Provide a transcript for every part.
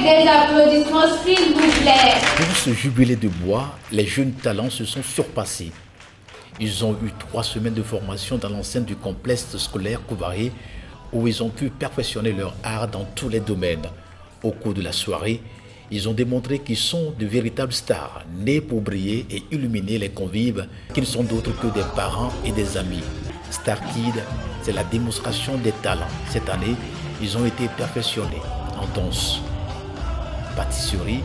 des applaudissements, s'il vous plaît. Pour ce jubilé de bois, les jeunes talents se sont surpassés. Ils ont eu 3 semaines de formation dans l'enceinte du complexe scolaire Kouvaré, où ils ont pu perfectionner leur art dans tous les domaines. Au cours de la soirée, ils ont démontré qu'ils sont de véritables stars, nés pour briller et illuminer les convives, qui ne sont d'autres que des parents et des amis. Star Kid, c'est la démonstration des talents. Cette année, ils ont été perfectionnés en danse, pâtisserie,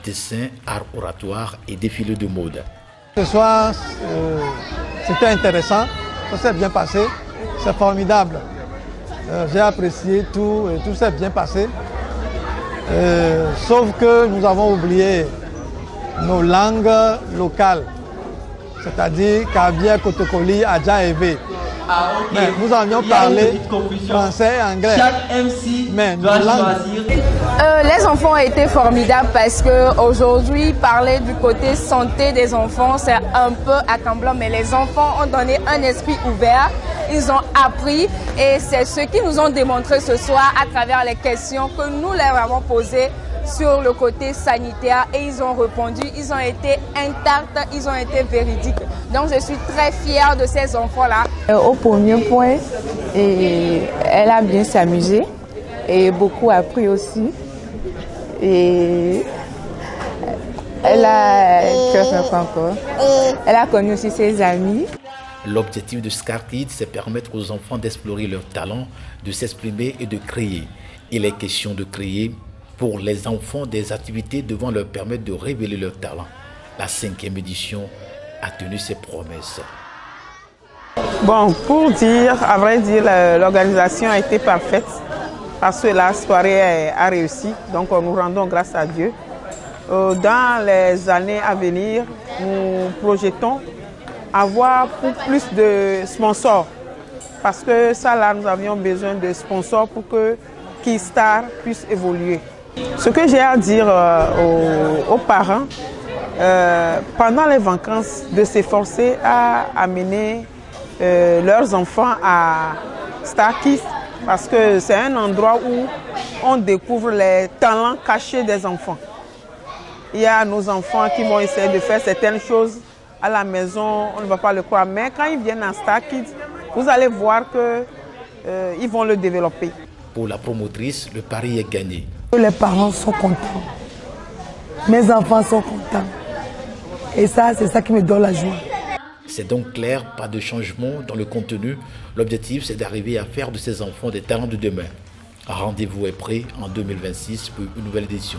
dessin, art oratoire et défilé de mode. Ce soir, c'était intéressant, ça s'est bien passé, c'est formidable. J'ai apprécié tout et tout s'est bien passé. Sauf que nous avons oublié nos langues locales, c'est-à-dire Kabia, Kotokoli, Adja et Vé. Mais nous avions parlé français et anglais. Chaque MC mais doit choisir. Les enfants ont été formidables parce qu'aujourd'hui, parler du côté santé des enfants, c'est un peu accablant, mais les enfants ont donné un esprit ouvert, ils ont appris et c'est ce qu'ils nous ont démontré ce soir à travers les questions que nous leur avons posées sur le côté sanitaire et ils ont répondu, ils ont été intacts, ils ont été véridiques. Donc je suis très fière de ces enfants-là. Au premier point, elle a bien s'amusé et beaucoup appris aussi. Et elle a connu aussi ses amis. L'objectif de Star Kids, c'est permettre aux enfants d'explorer leurs talents, de s'exprimer et de créer. Il est question de créer pour les enfants des activités devant leur permettre de révéler leurs talents. La 5e édition a tenu ses promesses. Bon, pour dire, à vrai dire, l'organisation a été parfaite parce que la soirée a réussi. Donc nous rendons grâce à Dieu. Dans les années à venir, nous projetons avoir plus de sponsors. Parce que ça là, nous avions besoin de sponsors pour que Keystar puisse évoluer. Ce que j'ai à dire aux parents, pendant les vacances, de s'efforcer à amener leurs enfants à Star Kids parce que c'est un endroit où on découvre les talents cachés des enfants. Il y a nos enfants qui vont essayer de faire certaines choses à la maison, on ne va pas le croire, mais quand ils viennent à Star Kids, vous allez voir qu'ils vont le développer. Pour la promotrice, le pari est gagné. Les parents sont contents, mes enfants sont contents et ça, c'est ça qui me donne la joie. C'est donc clair, pas de changement dans le contenu. L'objectif, c'est d'arriver à faire de ces enfants des talents de demain. Rendez-vous est prêt en 2026 pour une nouvelle édition.